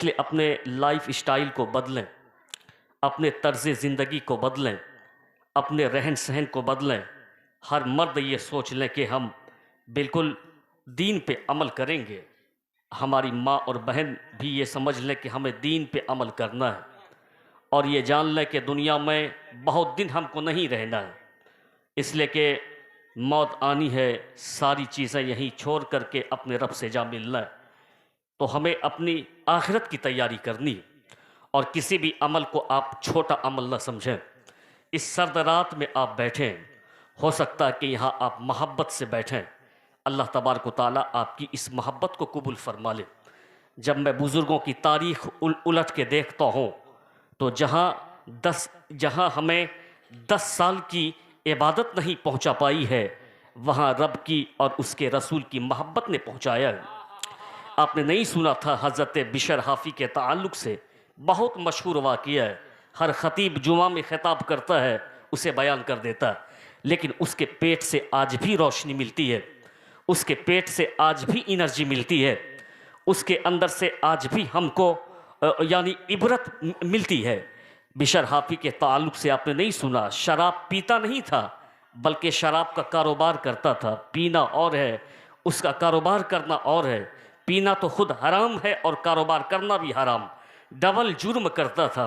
इसलिए अपने life style को बदलें, अपने तर्ज ज़िंदगी को बदलें, अपने रहन सहन को बदलें। हर मर्द ये सोच लें कि हम बिल्कुल दीन पे अमल करेंगे। हमारी माँ और बहन भी ये समझ लें कि हमें दीन पे अमल करना है, और ये जान लें कि दुनिया में बहुत दिन हमको नहीं रहना है, इसलिए कि मौत आनी है, सारी चीज़ें यहीं छोड़ करके अपने रब से जा मिलना है। तो हमें अपनी आखिरत की तैयारी करनी है, और किसी भी अमल को आप छोटा अमल न समझें। इस सर्द रात में आप बैठें, हो सकता है कि यहाँ आप मोहब्बत से बैठें। अल्लाह तबारक व तआला आपकी इस मोहब्बत को कबूल फरमा ले। जब मैं बुज़ुर्गों की तारीख़ उलट के देखता हूँ, तो जहाँ हमें 10 साल की इबादत नहीं पहुँचा पाई है, वहाँ रब की और उसके रसूल की मोहब्बत ने पहुँचाया है। आपने नहीं सुना था हज़रत बिशर हाफ़ी के ताल्लुक़ से बहुत मशहूर वाक़या है। हर ख़तीब जुमा में ख़िताब करता है, उसे बयान कर देता है, लेकिन उसके पेट से आज भी रोशनी मिलती है, उसके पेट से आज भी एनर्जी मिलती है, उसके अंदर से आज भी हमको यानी इबरत मिलती है। बिशर हाफ़ी के ताल्लुक़ से आपने नहीं सुना, शराब पीता नहीं था, बल्कि शराब का कारोबार करता था। पीना और है, उसका कारोबार करना और है। पीना तो खुद हराम है और कारोबार करना भी हराम, डबल जुर्म करता था,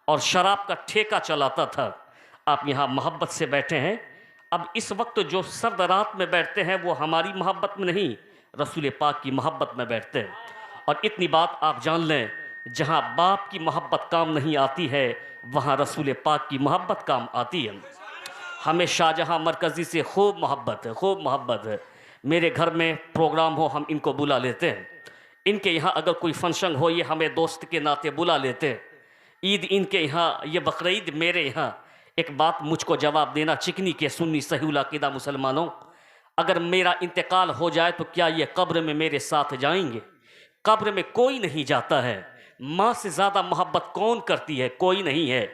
और शराब का ठेका चलाता था। आप यहाँ मोहब्बत से बैठे हैं। अब इस वक्त जो सर्द रात में बैठते हैं वो हमारी मोहब्बत में नहीं, रसूल पाक की मोहब्बत में बैठते हैं। और इतनी बात आप जान लें, जहाँ बाप की मोहब्बत काम नहीं आती है, वहाँ रसूल पाक की मोहब्बत काम आती है। हमें शाहजहाँ मरकज़ी से खूब मोहब्बत है, खूब मोहब्बत है। मेरे घर में प्रोग्राम हो, हम इनको बुला लेते हैं। इनके यहाँ अगर कोई फंक्शन हो, ये हमें दोस्त के नाते बुला लेते हैं। ईद इनके यहाँ, ये बकरीद मेरे यहाँ। एक बात मुझको जवाब देना, चिकनी के सुन्नी सहीउल अक़ीदा मुसलमानों, अगर मेरा इंतकाल हो जाए तो क्या ये कब्र में मेरे साथ जाएंगे? कब्र में कोई नहीं जाता है। माँ से ज़्यादा मोहब्बत कौन करती है? कोई नहीं है।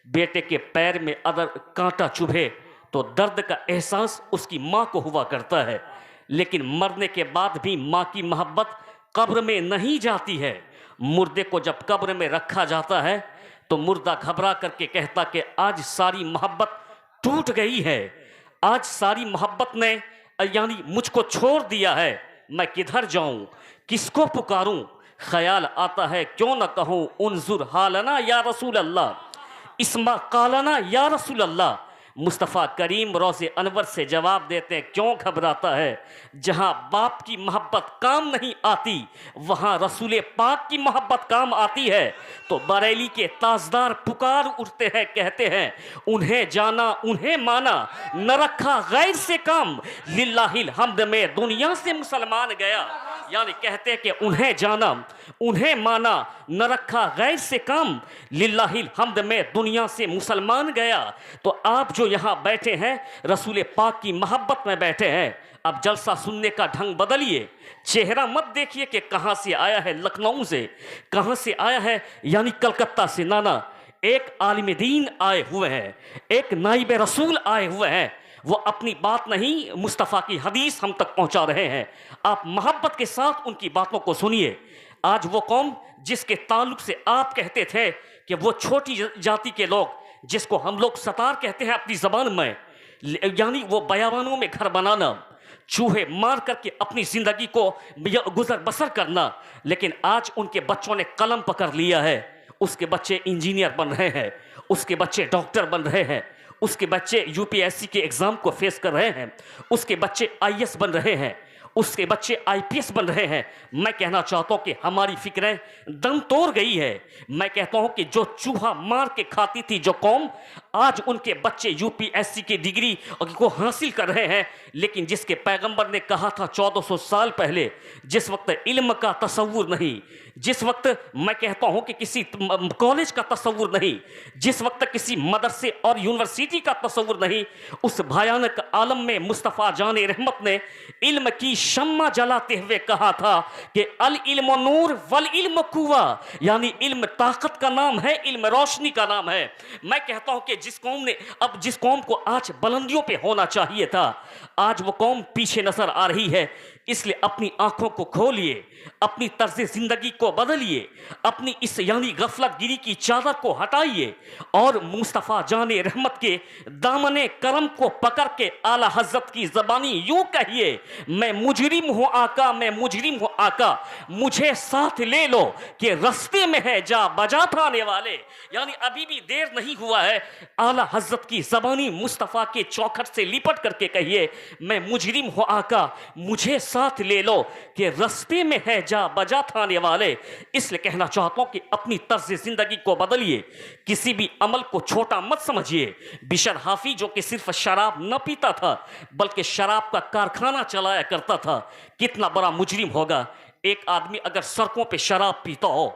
बेटे के पैर में अगर कांटा चुभे तो दर्द का एहसास उसकी माँ को हुआ करता है, लेकिन मरने के बाद भी माँ की मोहब्बत कब्र में नहीं जाती है। मुर्दे को जब कब्र में रखा जाता है तो मुर्दा घबरा करके कहता कि आज सारी मोहब्बत टूट गई है, आज सारी मोहब्बत ने यानी मुझको छोड़ दिया है, मैं किधर जाऊं, किसको पुकारूं? ख्याल आता है क्यों न कहूं उन्जुर हालना या रसूल अल्लाह, इस्मा कालना या रसूल अल्लाह। मुस्तफ़ा करीम रोज़े अनवर से जवाब देते हैं, क्यों घबराता है? जहाँ बाप की मोहब्बत काम नहीं आती, वहाँ रसूल पाक की मोहब्बत काम आती है। तो बरेली के ताजदार पुकार उठते हैं, कहते हैं, उन्हें जाना उन्हें माना, न रखा गैर से काम, लिल्लाहिल हम्द में दुनिया से मुसलमान गया। यानी कहते हैं कि उन्हें जाना उन्हें माना, न रखा गैर से काम, लिल्लाहिल हम्द में दुनिया से मुसलमान गया। तो आप जो यहाँ बैठे हैं, रसूल पाक की मोहब्बत में बैठे हैं। अब जलसा सुनने का ढंग बदलिए, चेहरा मत देखिए कि कहाँ से आया है, लखनऊ से, कहाँ से आया है, यानी कलकत्ता से। नाना, एक आलिम दीन आए हुए हैं, एक नाइब रसूल आए हुए हैं, वो अपनी बात नहीं मुस्तफ़ा की हदीस हम तक पहुंचा रहे हैं। आप मोहब्बत के साथ उनकी बातों को सुनिए। आज वो कौम जिसके ताल्लुक से आप कहते थे कि वो छोटी जाति के लोग, जिसको हम लोग सतार कहते हैं अपनी ज़बान में, यानी वो बयाबानों में घर बनाना, चूहे मार करके अपनी ज़िंदगी को गुजर बसर करना, लेकिन आज उनके बच्चों ने कलम पकड़ लिया है। उसके बच्चे इंजीनियर बन रहे हैं, उसके बच्चे डॉक्टर बन रहे हैं, उसके बच्चे यूपीएससी के एग्ज़ाम को फेस कर रहे हैं, उसके बच्चे आईएएस बन रहे हैं, उसके बच्चे आईपीएस बन रहे हैं। मैं कहना चाहता हूँ कि हमारी फिक्रें दम तोड़ गई है। मैं कहता हूँ कि जो चूहा मार के खाती थी जो कौम, आज उनके बच्चे यूपीएससी की डिग्री को हासिल कर रहे हैं। लेकिन जिसके पैगंबर ने कहा था 1400 साल पहले, जिस वक्त इल्म का तसव्वुर नहीं, जिस वक्त मैं कहता हूँ कि किसी कॉलेज का तसव्वुर नहीं, जिस वक्त किसी मदरसे और यूनिवर्सिटी का तसव्वुर नहीं, उस भयानक आलम में मुस्तफ़ा जान रहमत ने इल्म की शम्मा जलाते हुए कहा था कि अल इल्म नूर वल इल्म कुव्वा, यानी इल्म ताकत का नाम है, इल्म रोशनी का नाम है। मैं कहता हूं कि जिस कौम को आज बुलंदियों पे होना चाहिए था, आज वो कौम पीछे नजर आ रही है। इसलिए अपनी आंखों को खोलिए, अपनी तर्ज जिंदगी को बदलिए, अपनी इस यानी गफलत गिरी की चादर को हटाइए और मुस्तफ़ा जाने रहमत के दामने करम को पकड़ के आला हजरत की ज़बानी यूं कहिए, मैं मुजरिम हूं आका, मैं मुजरिम हूं आका, मुझे साथ ले लो कि रस्ते में है जा बजा थाने वाले। यानी अभी भी देर नहीं हुआ है, आला हजरत की ज़बानी मुस्तफ़ा के चौखट से लिपट करके कहिए, मैं मुजरिम हूं आका, मुझे साथ ले लो कि रस्ते में है जा बजा थाने वाले। इसलिए कहना चाहता हूं कि अपनी तर्ज जिंदगी को बदलिए, किसी भी अमल को छोटा मत समझिए। बिशर हाफी जो कि सिर्फ शराब न पीता था बल्कि शराब का कारखाना चलाया करता था, कितना बड़ा मुजरिम होगा। एक आदमी अगर सड़कों पे शराब पीता हो,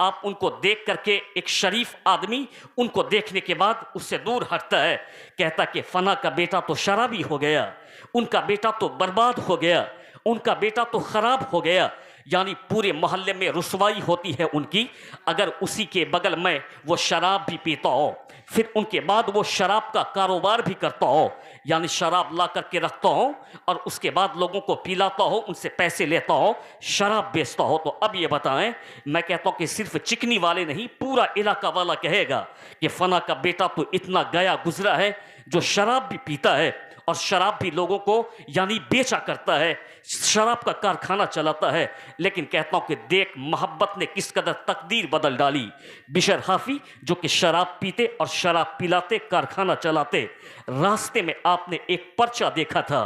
आप उनको देख करके, एक शरीफ आदमी उनको देखने के बाद उससे दूर हटता है, कहता कि फना का बेटा तो शराबी हो गया, उनका बेटा तो बर्बाद हो गया, उनका बेटा तो खराब हो गया। यानी पूरे मोहल्ले में रुसवाई होती है उनकी, अगर उसी के बगल में वो शराब भी पीता हो, फिर उनके बाद वो शराब का कारोबार भी करता हो, यानी शराब ला करके रखता हो और उसके बाद लोगों को पिलाता हो, उनसे पैसे लेता हो, शराब बेचता हो। तो अब ये बताएं, मैं कहता हूं कि सिर्फ चिकनी वाले नहीं, पूरा इलाका वाला कहेगा कि फना का बेटा तो इतना गया गुजरा है जो शराब भी पीता है और शराब भी लोगों को यानी बेचा करता है, शराब का कारखाना चलाता है। लेकिन कहता हूं कि देख मोहब्बत ने किस कदर तकदीर बदल डाली। बिशर हाफी जो कि शराब पीते और शराब पिलाते, कारखाना चलाते, रास्ते में आपने एक पर्चा देखा था,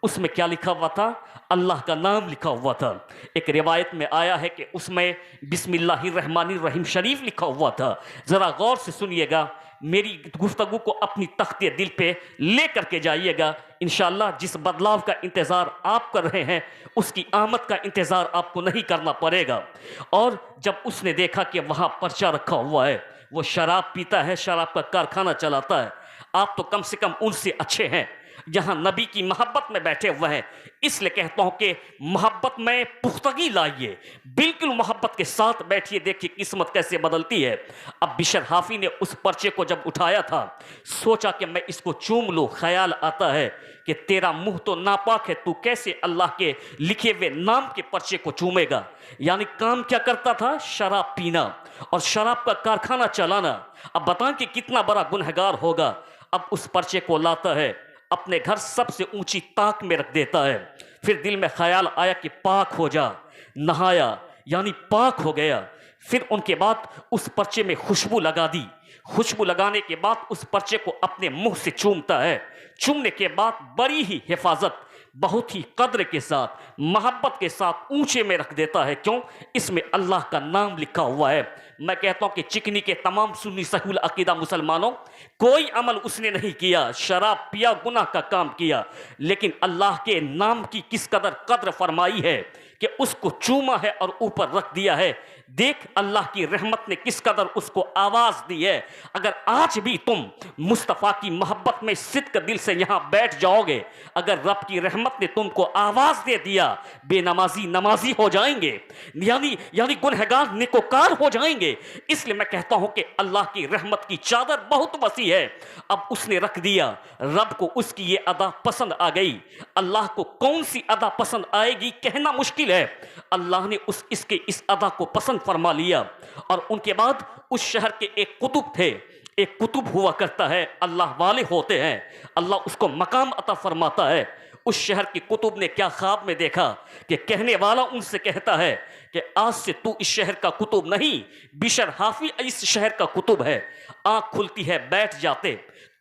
उसमें क्या लिखा हुआ था? अल्लाह का नाम लिखा हुआ था। एक रिवायत में आया है कि उसमें बिस्मिल्लाहिर्रहमानिर्रहीम शरीफ लिखा हुआ था। जरा गौर से सुनिएगा, मेरी गुफ्तगू को अपनी तख्ते दिल पे ले करके जाइएगा। इंशाअल्लाह जिस बदलाव का इंतज़ार आप कर रहे हैं उसकी आमद का इंतज़ार आपको नहीं करना पड़ेगा। और जब उसने देखा कि वहाँ पर्चा रखा हुआ है, वो शराब पीता है, शराब का कारखाना चलाता है, आप तो कम से कम उनसे अच्छे हैं, जहां नबी की मोहब्बत में बैठे हुए हैं। इसलिए कहता हूं कि मोहब्बत में पुख्तगी लाइए, बिल्कुल मोहब्बत के साथ बैठिए, देखिए किस्मत कैसे बदलती है। अब बिशर हाफी ने उस पर्चे को जब उठाया था, सोचा कि मैं इसको चूम लूं। ख्याल आता है कि तेरा मुंह तो नापाक है, तू कैसे अल्लाह के लिखे हुए नाम के पर्चे को चूमेगा। यानी काम क्या करता था? शराब पीना और शराब का कारखाना चलाना। अब बताएं कि कितना बड़ा गुनहगार होगा। अब उस पर्चे को लाता है, अपने घर सबसे ऊंची ताक में रख देता है। फिर दिल में ख्याल आया कि पाक हो जा, नहाया यानी पाक हो गया। फिर उनके बाद उस पर्चे में खुशबू लगा दी। खुशबू लगाने के बाद उस पर्चे को अपने मुंह से चूमता है। चूमने के बाद बड़ी ही हिफाजत, बहुत ही कद्र के साथ, मोहब्बत के साथ ऊंचे में रख देता है। क्यों? इसमें अल्लाह का नाम लिखा हुआ है। मैं कहता हूं कि चिकनी के तमाम सुन्नी सहूल अकीदा मुसलमानों, कोई अमल उसने नहीं किया, शराब पिया, गुनाह का काम किया, लेकिन अल्लाह के नाम की किस कदर कद्र फरमाई है कि उसको चूमा है और ऊपर रख दिया है। देख अल्लाह की रहमत ने किस कदर उसको आवाज दी है। अगर आज भी तुम मुस्तफ़ा की मोहब्बत में सिद्क दिल से यहां बैठ जाओगे, अगर रब की रहमत ने तुमको आवाज दे दिया, बेनमाजी नमाजी हो जाएंगे, यानी गुनहगार नेकोकार हो जाएंगे। इसलिए मैं कहता हूं कि अल्लाह की रहमत की चादर बहुत वसी है। अब उसने रख दिया, रब को उसकी ये अदा पसंद आ गई। अल्लाह को कौन सी अदा पसंद आएगी कहना मुश्किल है। अल्लाह ने इसके इस अदा को पसंद फरमा लिया। और उनके बाद उस शहर के एक कुतुब थे, एक कुतुब हुआ करता है, अल्लाह वाले होते हैं, अल्लाह उसको मकाम अता फरमाता है। उस शहर के कुतुब ने क्या ख्वाब में देखा कि कहने वाला उनसे कहता है कि आज से तू इस शहर का कुतुब नहीं, बिशर हाफी इस शहर का कुतुब है। आंख खुलती है, बैठ जाते,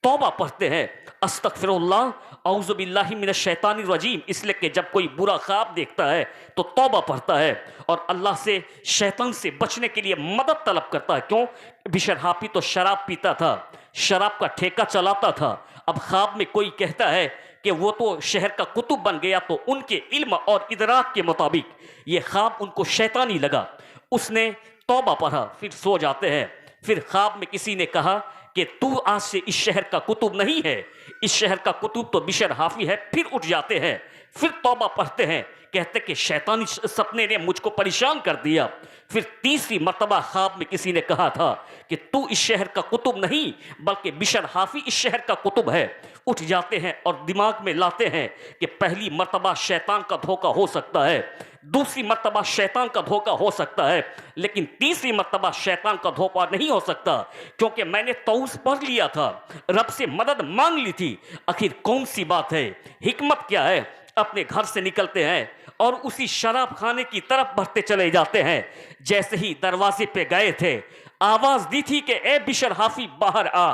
तौबा पढ़ते हैं, अस्तगफिरुल्लाह औज़ु बिल्लाहि मिनश शैतानिर रजीम। इसलिए कि जब कोई बुरा ख्वाब देखता है तो तौबा पढ़ता है और अल्लाह से, शैतान से बचने के लिए मदद तलब करता है। क्यों? बिशर हाफी तो शराब पीता था, शराब का ठेका चलाता था। अब ख्वाब में कोई कहता है कि वो तो शहर का कुतुब बन गया, तो उनके इल्म और इदराक के मुताबिक ये ख्वाब उनको शैतानी लगा। उसने तौबा पढ़ा, फिर सो जाते हैं। फिर ख्वाब में किसी ने कहा कि तू आज से इस शहर का कुतुब नहीं है, इस शहर का कुतुब तो बिशर हाफी है। फिर उठ जाते हैं, फिर तौबा पढ़ते हैं कहते कि शैतानी सपने ने मुझको परेशान कर दिया। फिर तीसरी मर्तबा ख्वाब में किसी ने कहा था कि तू इस शहर का कुतुब नहीं बल्कि बिशर हाफी इस शहर का कुतुब है। उठ जाते हैं और दिमाग में लाते हैं कि पहली मर्तबा शैतान का धोखा हो सकता है, दूसरी मर्तबा शैतान का धोखा हो सकता है, लेकिन तीसरी मर्तबा शैतान का धोखा नहीं हो सकता, क्योंकि मैंने तौस पढ़ लिया था, रब से मदद मांग ली थी। आखिर कौन सी बात है, हिकमत क्या है? अपने घर से निकलते हैं और उसी शराब खाने की तरफ बढ़ते चले जाते हैं। जैसे ही दरवाजे पे गए थे, आवाज दी थी कि ए बिशर हाफी बाहर आ,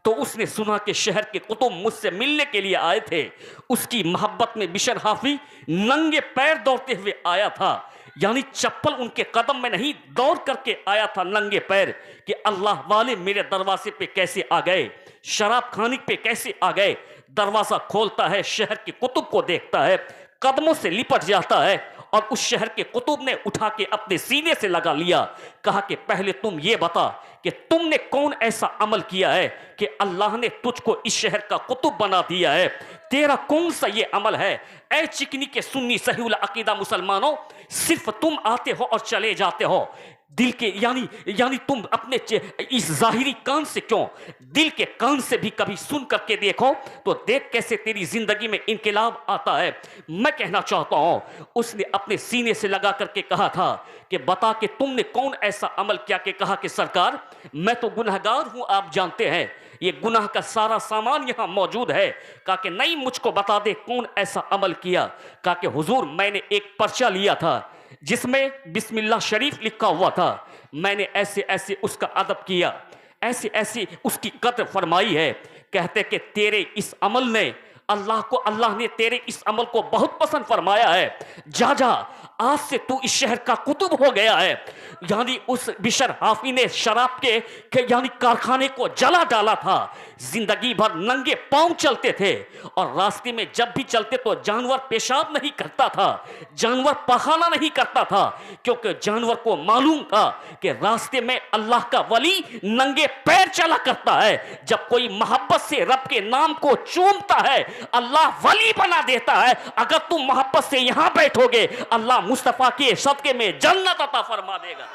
तो उसने सुना कि शहर के कुतुब मुझसे मिलने के लिए आए थे। उसकी मोहब्बत में बिशर हाफी नंगे पैर दौड़ते हुए आया था, यानी चप्पल उनके कदम में नहीं, दौड़ करके आया था नंगे पैर कि अल्लाह वाले मेरे दरवाजे पे कैसे आ गए, शराब खाने पे कैसे आ गए। दरवाजा खोलता है, शहर के कुतुब को देखता है, कदमों से लिपट जाता है और उस शहर के कुतुब ने उठा के अपने सीने से लगा लिया। कहा कि पहले तुम ये बता कि तुमने कौन ऐसा अमल किया है कि अल्लाह ने तुझको इस शहर का कुतुब बना दिया है? तेरा कौन सा ये अमल है? ऐ चिकनी के सुन्नी सहीउल अकीदा मुसलमानों, सिर्फ तुम आते हो और चले जाते हो। दिल के यानी तुम अपने इस जाहिरी कान से क्यों, दिल के कान से भी कभी सुन करके देखो तो देख कैसे तेरी जिंदगी में इनकलाब आता है। मैं कहना चाहता हूं, उसने अपने सीने से लगा करके कहा था कि बता कि तुमने कौन ऐसा अमल किया? कि कहा कि सरकार मैं तो गुनहगार हूं, आप जानते हैं ये गुनाह का सारा सामान यहां मौजूद है। कहा कि नहीं, मुझको बता दे कौन ऐसा अमल किया। कहा कि हुजूर मैंने एक पर्चा लिया था जिसमें बिस्मिल्लाह शरीफ लिखा हुआ था, मैंने ऐसे ऐसे उसका अदब किया, ऐसे ऐसे उसकी कद्र फरमाई है। कहते कि तेरे इस अमल ने अल्लाह ने तेरे इस अमल को बहुत पसंद फरमाया है। जा जा, आज से तू इस शहर का कुतुब हो गया है। यानी उस बिशर हाफी ने शराब के यानी कारखाने को जला डाला था। जिंदगी भर नंगे पांव चलते थे और रास्ते में जब भी चलते तो जानवर पेशाब नहीं करता था, जानवर पखाना नहीं करता था, क्योंकि जानवर को मालूम था कि रास्ते में अल्लाह का वली नंगे पैर चला करता है। जब कोई मोहब्बत से रब के नाम को चूमता है, अल्लाह वली बना देता है। अगर तुम मोहब्बत से यहां बैठोगे, अल्लाह मुस्तफा के सदके में जन्नत अता फरमा देगा।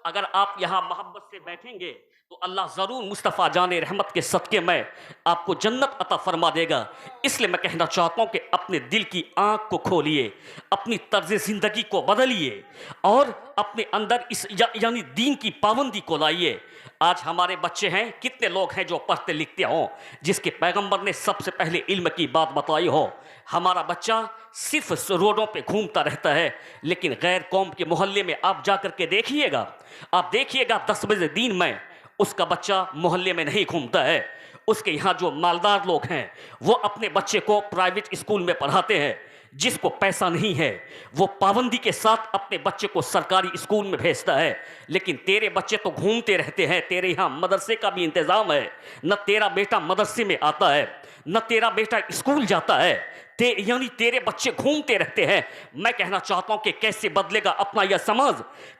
अगर आप यहां मोहब्बत से बैठेंगे तो अल्लाह जरूर मुस्तफा जाने रहमत के सदके में आपको जन्नत अता फरमा देगा। इसलिए मैं कहना चाहता हूं कि अपने दिल की आंख को खोलिए, अपनी तर्ज जिंदगी को बदलिए और अपने अंदर इस यानी दीन की पाबंदी को लाइए। आज हमारे बच्चे हैं, कितने लोग हैं जो पढ़ते लिखते हों, जिसके पैगंबर ने सबसे पहले इल्म की बात बताई हो। हमारा बच्चा सिर्फ रोडों पे घूमता रहता है, लेकिन गैर कौम के मोहल्ले में आप जाकर के देखिएगा, आप देखिएगा 10 बजे दिन में उसका बच्चा मोहल्ले में नहीं घूमता है। उसके यहाँ जो मालदार लोग हैं वो अपने बच्चे को प्राइवेट स्कूल में पढ़ाते हैं। जिसको पैसा नहीं है वो पाबंदी के साथ अपने बच्चे को सरकारी स्कूल में भेजता है। लेकिन तेरे बच्चे तो घूमते रहते हैं, तेरे यहाँ मदरसे का भी इंतज़ाम है, न तेरा बेटा मदरसे में आता है न तेरा बेटा स्कूल जाता है, यानी तेरे बच्चे घूमते रहते हैं। मैं कहना चाहता हूं कि कैसे बदलेगा अपना यह समझ,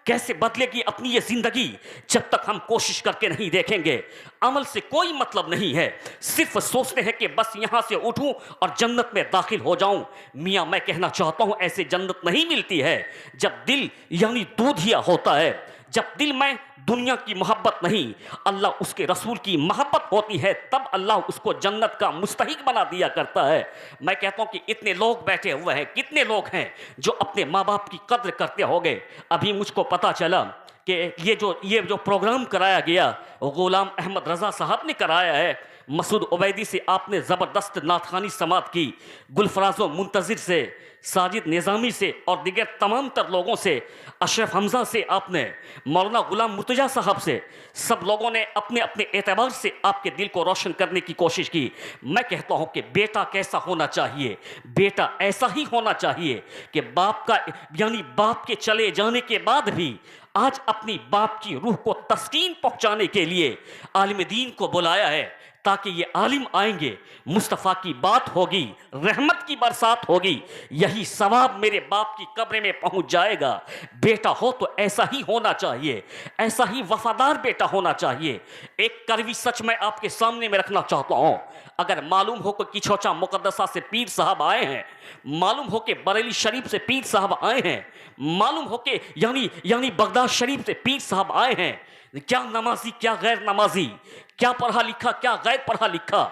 कैसे बदलेगी अपनी यह जिंदगी, जब तक हम कोशिश करके नहीं देखेंगे। अमल से कोई मतलब नहीं है, सिर्फ सोचते हैं कि बस यहां से उठूं और जन्नत में दाखिल हो जाऊं। मियां मैं कहना चाहता हूं ऐसे जन्नत नहीं मिलती है। जब दिल यानी दूधिया होता है, जब दिल में दुनिया की मोहब्बत नहीं अल्लाह उसके रसूल की मोहब्बत होती है, तब अल्लाह उसको जन्नत का मुस्तहिक बना दिया करता है। मैं कहता हूं कि इतने लोग बैठे हुए हैं, कितने लोग हैं जो अपने माँ बाप की कद्र करते होंगे। अभी मुझको पता चला कि ये जो प्रोग्राम कराया गया गुलाम अहमद रज़ा साहब ने कराया है। मसूद उबैदी से आपने ज़बरदस्त नाथखानी समात की, गुलफराज़ो मुंतज़िर से, साजिद निज़ामी से और दिगर तमाम तर लोगों से, अशरफ हमज़ा से, आपने मौलाना गुलाम मुर्तज़ा साहब से, सब लोगों ने अपने अपने एतबार से आपके दिल को रोशन करने की कोशिश की। मैं कहता हूँ कि बेटा कैसा होना चाहिए, बेटा ऐसा ही होना चाहिए कि बाप का यानी बाप के चले जाने के बाद भी आज अपनी बाप की रूह को तस्कीन पहुंचाने के लिए आलिम दीन को बुलाया है, ताकि ये आलिम आएंगे, मुस्तफ़ा की बात होगी, रहमत की बरसात होगी, यही सवाब मेरे बाप की कब्र में पहुंच जाएगा। बेटा हो तो ऐसा ही होना चाहिए, ऐसा ही वफादार बेटा होना चाहिए। एक कड़वी सच मैं आपके सामने में रखना चाहता हूं। अगर मालूम हो कि किछोचा मुकद्दसा से पीर साहब आए हैं, मालूम हो कि बरेली शरीफ से पीर साहब आए हैं, मालूम हो कि यानी बगदाद शरीफ से पीर साहब आए हैं, क्या नमाजी क्या गैर नमाजी, क्या पढ़ा लिखा क्या गैर पढ़ा लिखा,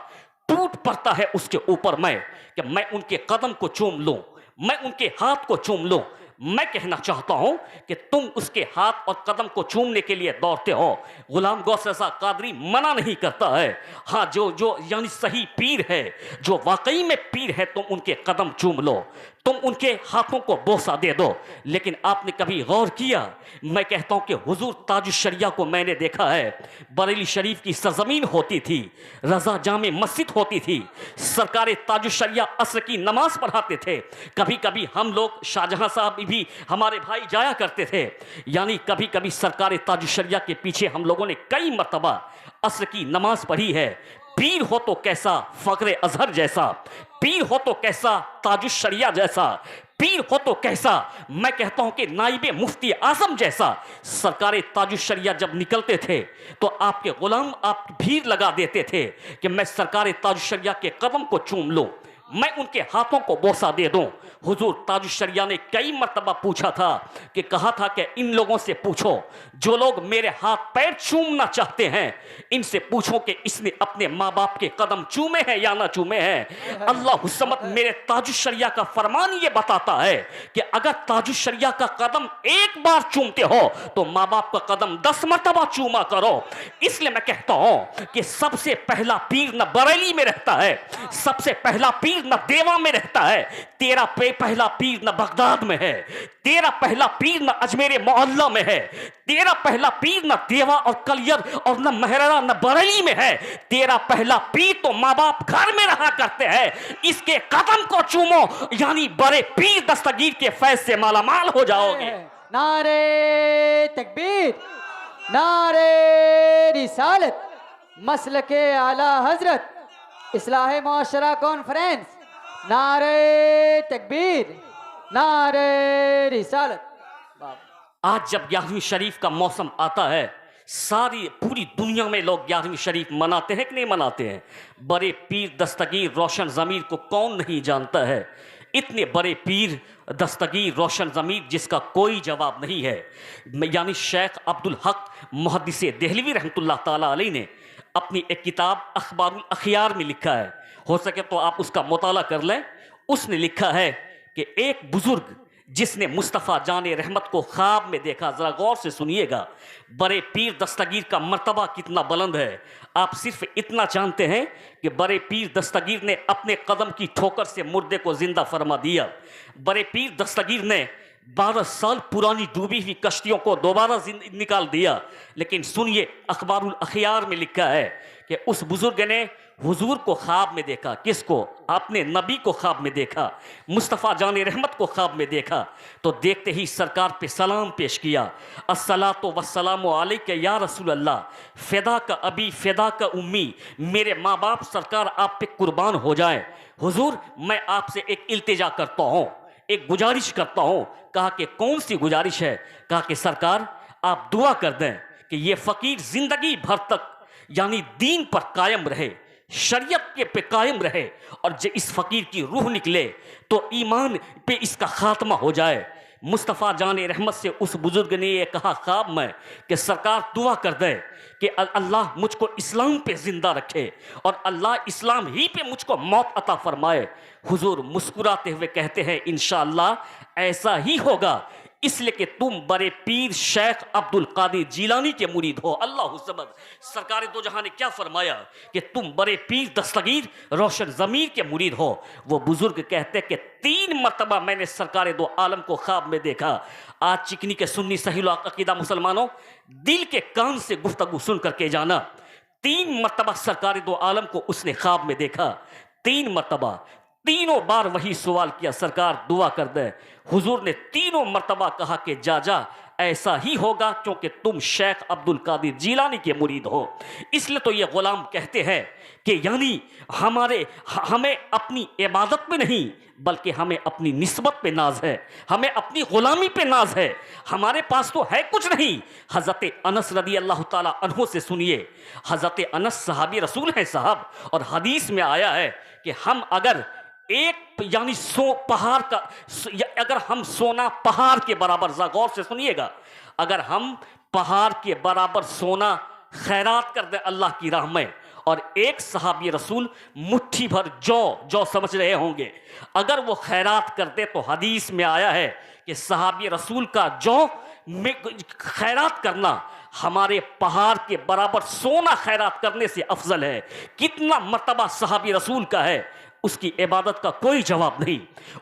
टूट पड़ता है उसके ऊपर मैं कि मैं उनके कदम को चूम लूं, मैं उनके हाथ को चूम लूं। मैं कहना चाहता हूं कि तुम उसके हाथ और कदम को चूमने के लिए दौड़ते हो। गुलाम गौस रज़ा कादरी मना नहीं करता है। हाँ, जो जो यानी सही पीर है, जो वाकई में पीर है, तुम उनके कदम चूम लो, तुम उनके हाथों को बोसा दे दो। लेकिन आपने कभी गौर किया? मैं कहता हूं कि हुजूर ताजुश शरिया को मैंने देखा है। बरेली शरीफ की सरजमीन होती थी, रजा जामे मस्जिद होती थी, सरकार ताजुश शरिया असर की नमाज पढ़ाते थे। कभी कभी हम लोग, शाहजहां साहब भी हमारे भाई जाया करते थे। यानी कभी कभी सरकार ताजुश शरिया के पीछे हम लोगों ने कई मरतबा असर की नमाज पढ़ी है। पीर हो तो कैसा फकरे अजहर जैसा, पीर हो तो कैसा ताजुश शरिया जैसा, पीर हो तो कैसा, मैं कहता हूं कि नाइबे मुफ्ती आजम जैसा। सरकार ताजुश शरिया जब निकलते थे तो आपके गुलाम आप भीड़ लगा देते थे कि मैं सरकार ताजुश शरिया के कदम को चूम लूं, मैं उनके हाथों को बोसा दे दूं। हुजूर ताजुश शरिया ने कई मरतबा पूछा था कि कहा था कि इन लोगों से पूछो जो लोग मेरे हाथ पैर चूमना चाहते हैं, इनसे पूछो कि इसने अपने माँ बाप के कदम चूमे हैं या ना चूमे हैं। अल्लाह समद मेरे ताजुश शरिया का फरमान ये बताता है कि अगर ताजुश शरिया का कदम एक बार चूमते हो तो माँ बाप का कदम 10 मरतबा चूमा करो। इसलिए मैं कहता हूं कि सबसे पहला पीर न बरेली में रहता है, सबसे पहला पीर न देवा में रहता है, तेरा पहला पीर न बगदाद में है, तेरा पहला पीर न अजमेर मोहल्ला में है, तेरा पहला पीर न देवा और कलियर और न महरा न बरेली में है, तेरा पहला पीर तो माँ बाप घर में रहा करते हैं। इसके कदम को चूमो, यानी बड़े पीर दस्तगीर के फैज से मालामाल हो जाओगे। नारे तकबीर, नारे रिसालत, मसलके आला हजरत, इस्लाह मुआशरा कॉन्फ्रेंस, नारे तकबीर, नारे रिसालत। आज जब 11वीं शरीफ का मौसम आता है, सारी पूरी दुनिया में लोग 11वीं शरीफ मनाते हैं कि नहीं मनाते हैं? बड़े पीर दस्तगीर रोशन ज़मीर को कौन नहीं जानता है? इतने बड़े पीर दस्तगीर रोशन ज़मीर जिसका कोई जवाब नहीं है। यानी शेख अब्दुल हक मुहद्दिस देहलवी रहमतुल्लाह ताला अलैह ने अपनी एक किताब अखबारुल अखियार में लिखा है, हो सके तो आप उसका मुताला कर लें। उसने लिखा है कि एक बुजुर्ग जिसने मुस्तफ़ा जाने रहमत को ख्वाब में देखा, ज़रा गौर से सुनिएगा, बड़े पीर दस्तगीर का मर्तबा कितना बुलंद है। आप सिर्फ इतना जानते हैं कि बड़े पीर दस्तगीर ने अपने कदम की ठोकर से मुर्दे को जिंदा फरमा दिया। बड़े पीर दस्तगीर ने 12 साल पुरानी डूबी हुई कश्तियों को दोबारा निकाल दिया। लेकिन सुनिए, अखबारुल अखियार में लिखा है कि उस बुजुर्ग ने हुजूर को ख्वाब में देखा। किसको? आपने नबी को ख्वाब में देखा, मुस्तफ़ा जाने रहमत को ख्वाब में देखा। तो देखते ही सरकार पे सलाम पेश किया, अस्सलातु वस्सलामु अलैका या रसूल अल्लाह, फ़िदा का अबी फ़िदा का उम्मी, मेरे माँ बाप सरकार आप पे कुर्बान हो जाए। हुजूर मैं आपसे एक इल्तिजा करता हूँ, एक गुजारिश करता हूँ। कहा कि कौन सी गुजारिश है? कहा कि सरकार आप दुआ कर दें कि ये फ़कीर ज़िंदगी भर तक यानी दीन पर कायम रहे, शरीयत के पे कायम रहे, और जब इस फ़कीर की रूह निकले तो ईमान पे इसका खात्मा हो जाए। मुस्तफ़ा जाने रहमत से उस बुजुर्ग ने यह कहा ख्वाब में कि सरकार दुआ कर दे कि अल्लाह मुझको इस्लाम पे ज़िंदा रखे और अल्लाह इस्लाम ही पे मुझको मौत अता फरमाए। हुजूर मुस्कुराते हुए कहते हैं इंशाअल्लाह ऐसा ही होगा, इसलिए कि तुम बड़े पीर शेख अब्दुल कादिर जीलानी के मुरीद हो। अल्लाह समद। सरकार दो जहां ने क्या फरमाया कि तुम बड़े पीर दस्तगीर रोशन ज़मीर के मुरीद हो। वो बुजुर्ग कहते कि 3 मरतबा मैंने सरकार दो आलम को ख्वाब में देखा। आज चिकनी के सुन्नी सही अकीदा मुसलमानों, दिल के कान से गुफ्तगू सुन करके जाना, 3 मरतबा सरकार दो आलम को उसने ख्वाब में देखा। 3 मरतबा, तीनों बार वही सवाल किया, सरकार दुआ कर दे। हुजूर ने तीनों मरतबा कहा कि जा ऐसा ही होगा क्योंकि तुम शेख अब्दुल कादिर जीलानी के मुरीद हो। इसलिए तो ये गुलाम कहते हैं कि यानी हमें अपनी इबादत पे नहीं बल्कि हमें अपनी निस्बत पे नाज है, हमें अपनी गुलामी पे नाज है। हमारे पास तो है कुछ नहीं। हज़रत अनस रदी अल्लाह ताला अन्हु से सुनिए। हज़रत अनस सहाबी रसूल हैं साहब, और हदीस में आया है कि हम अगर एक यानी पहाड़ का अगर हम सोना पहाड़ के बराबर, गौर से सुनिएगा, अगर हम पहाड़ के बराबर सोना खैरात कर दे अल्लाह की राह में, और एक सहाबी रसूल मुट्ठी भर जौ समझ रहे होंगे, अगर वो खैरात कर दे, तो हदीस में आया है कि सहाबी रसूल का जौ में खैरात करना हमारे पहाड़ के बराबर सोना खैरात करने से अफजल है। कितना मर्तबा सहाबी रसूल का है, उसकी इबादत का कोई जवाब नहीं,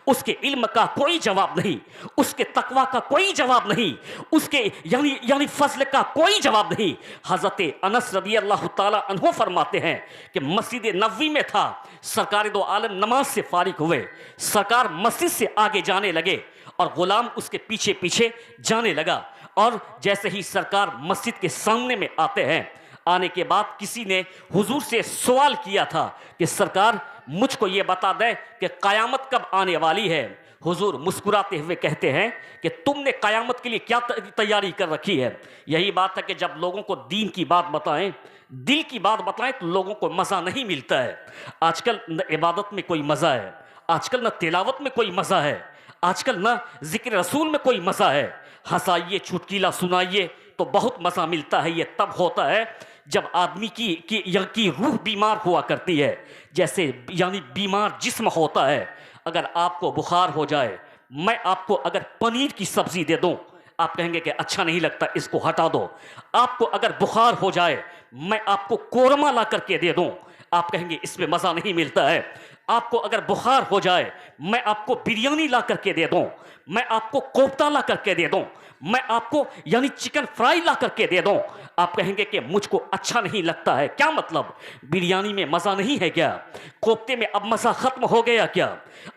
उसके इल्म का कोई जवाब नहीं, उसके तकवा का कोई जवाब नहीं, उसके यानी फजल का कोई जवाब नहीं। हज़रत अनस रदी अल्लाह ताला अन्हु फरमाते हैं कि मस्जिद नबवी में था, सरकार दो आलम नमाज से फारिग हुए, सरकार मस्जिद से आगे जाने लगे और गुलाम उसके पीछे पीछे जाने लगा। और जैसे ही सरकार मस्जिद के सामने में आते हैं, आने के बाद किसी ने हुजूर से सवाल किया था कि सरकार मुझको ये बता दें कि क़यामत कब आने वाली है। हुजूर मुस्कुराते हुए कहते हैं कि तुमने क़यामत के लिए क्या तैयारी कर रखी है। यही बात है कि जब लोगों को दीन की बात बताएं, दिल की बात बताएं, तो लोगों को मज़ा नहीं मिलता है। आजकल न इबादत में कोई मज़ा है, आजकल न तिलावत में कोई मज़ा है, आजकल न जिक्र रसूल में कोई मज़ा है। हंसाइए, चुटकीला सुनाइए तो बहुत मज़ा मिलता है। ये तब होता है जब आदमी की रूह बीमार हुआ करती है, जैसे यानी बीमार जिस्म होता है। अगर आपको बुखार हो जाए, मैं आपको अगर पनीर की सब्ज़ी दे दूं, आप कहेंगे कि अच्छा नहीं लगता, इसको हटा दो। आपको अगर बुखार हो जाए, मैं आपको कोरमा ला करके दे दूं, आप कहेंगे इसमें मज़ा नहीं मिलता है। आपको अगर बुखार हो जाए, मैं आपको बिरयानी ला करके दे दूं, मैं आपको कोफ्ता ला करके दे दूं, मैं आपको यानी चिकन फ्राई ला करके दे दूं, आप कहेंगे कि मुझको अच्छा नहीं लगता है। क्या मतलब, बिरयानी में मज़ा नहीं है क्या? कोफ्ते में अब मज़ा ख़त्म हो गया क्या?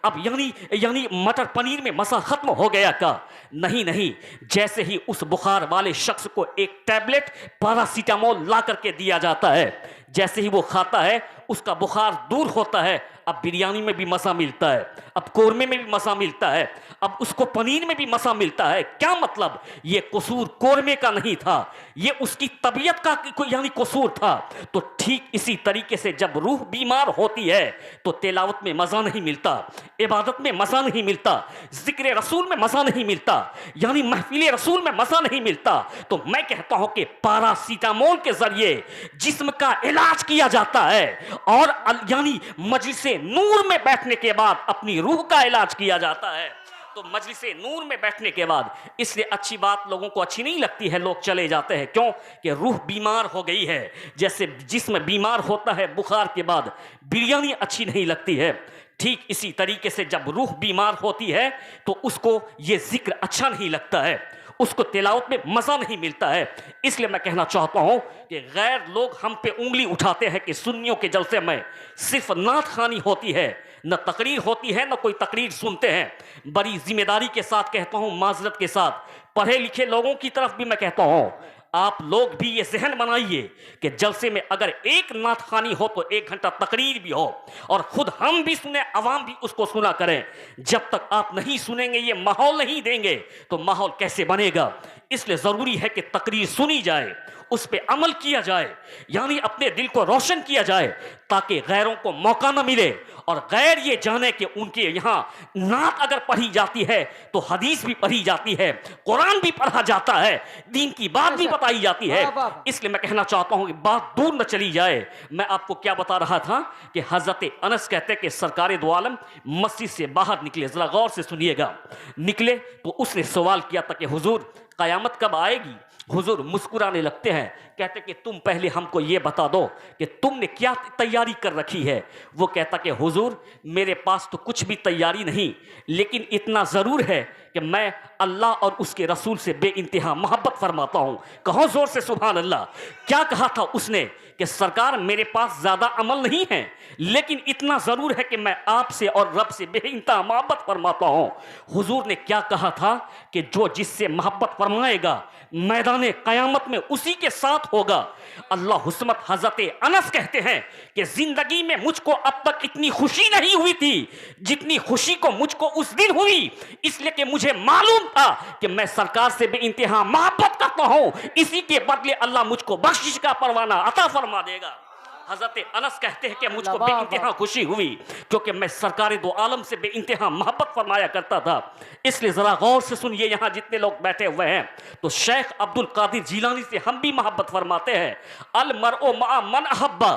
अब यानी मटर पनीर में मज़ा ख़त्म हो गया क्या? नहीं नहीं। जैसे ही उस बुखार वाले शख्स को एक टैबलेट पैरासीटामोल ला करके दिया जाता है, जैसे ही वो खाता है उसका बुखार दूर होता है। अब बिरयानी में भी मज़ा मिलता है, अब कोरमे में भी मज़ा मिलता है, अब उसको पनीर में भी मज़ा मिलता है। क्या मतलब, ये कसूर कोरमे का नहीं था, ये उसकी तबीयत का यानी कसूर था। तो ठीक इसी तरीके से जब रूह बीमार होती है तो तिलावत में मज़ा नहीं मिलता, इबादत में मज़ा नहीं मिलता, जिक्र रसूल में मज़ा नहीं मिलता, यानी महफिल रसूल में मज़ा नहीं मिलता। तो मैं कहता हूँ कि पैरासीटामोल के ज़रिए जिस्म का इलाज किया जाता है, और यानी मजलिस नूर में बैठने के बाद अपनी रूह का इलाज किया जाता है। तो मजलिस नूर में बैठने के बाद, इसलिए अच्छी बात लोगों को अच्छी नहीं लगती है, लोग चले जाते हैं। क्यों? कि रूह बीमार हो गई है। जैसे जिस्म बीमार होता है बुखार के बाद, बिरयानी अच्छी नहीं लगती है, ठीक इसी तरीके से जब रूह बीमार होती है तो उसको ये जिक्र अच्छा नहीं लगता है, उसको तिलावत में मज़ा नहीं मिलता है। इसलिए मैं कहना चाहता हूँ कि गैर लोग हम पे उंगली उठाते हैं कि सुन्नियों के जलसे में सिर्फ नात खानी होती है, न तकरीर होती है, न कोई तकरीर सुनते हैं। बड़ी जिम्मेदारी के साथ कहता हूँ, माजरत के साथ, पढ़े लिखे लोगों की तरफ भी मैं कहता हूँ, आप लोग भी ये जहन बनाइए कि जलसे में अगर एक नात खानी हो तो 1 घंटा तकरीर भी हो, और खुद हम भी सुने, अवाम भी उसको सुना करें। जब तक आप नहीं सुनेंगे, ये माहौल नहीं देंगे, तो माहौल कैसे बनेगा? इसलिए ज़रूरी है कि तकरीर सुनी जाए, उस पर अमल किया जाए, यानी अपने दिल को रोशन किया जाए, ताकि गैरों को मौका न मिले और गैर ये जाने कि उनके यहाँ नात अगर पढ़ी जाती है तो हदीस भी पढ़ी जाती है, कुरान भी पढ़ा जाता है, दीन की बात भी बताई जाती है। इसलिए मैं कहना चाहता हूँ कि बात दूर न चली जाए। मैं आपको क्या बता रहा था कि हज़रत अनस कहते कि सरकार दो आलम मस्जिद से बाहर निकले, ज़रा गौर से सुनिएगा। निकले तो उसने सवाल किया था कि हुजूर क़यामत कब आएगी? हुजूर मुस्कुराने लगते हैं, कहते कि तुम पहले हमको ये बता दो कि तुमने क्या तैयारी कर रखी है। वो कहता कि हुजूर मेरे पास तो कुछ भी तैयारी नहीं, लेकिन इतना ज़रूर है कि मैं अल्लाह और उसके रसूल से बेइंतहा मोहब्बत फरमाता हूँ। कहो ज़ोर से सुभान अल्लाह। क्या कहा था उसने कि सरकार मेरे पास ज़्यादा अमल नहीं है, लेकिन इतना ज़रूर है कि मैं आपसे और रब से बेइंतहा मोहब्बत फरमाता हूँ। हुजूर ने क्या कहा था कि जो जिससे मोहब्बत फरमाएगा मैदान क़यामत में उसी के साथ होगा। अल्लाह हुस्मत हज़रत अनस कहते हैं कि ज़िंदगी में मुझको अब तक इतनी खुशी नहीं हुई थी जितनी खुशी को मुझको उस दिन हुई, इसलिए कि मुझे मालूम था कि मैं सरकार से बेइंतहा मोहब्बत करता हूँ, इसी के बदले अल्लाह मुझको बख्शिश का परवाना अता फरमा देगा। हज़रत अनस कहते हैं कि मुझको बेइंतहा खुशी हुई क्योंकि मैं सरकार दो आलम से बेइंतहा मोहब्बत फरमाया करता था। इसलिए ज़रा गौर से सुनिए, यहाँ जितने लोग बैठे हुए हैं, तो शेख अब्दुल कादिर जीलानी से हम भी मोहब्बत फरमाते हैं। अल मरओ मा मन अहब्बा,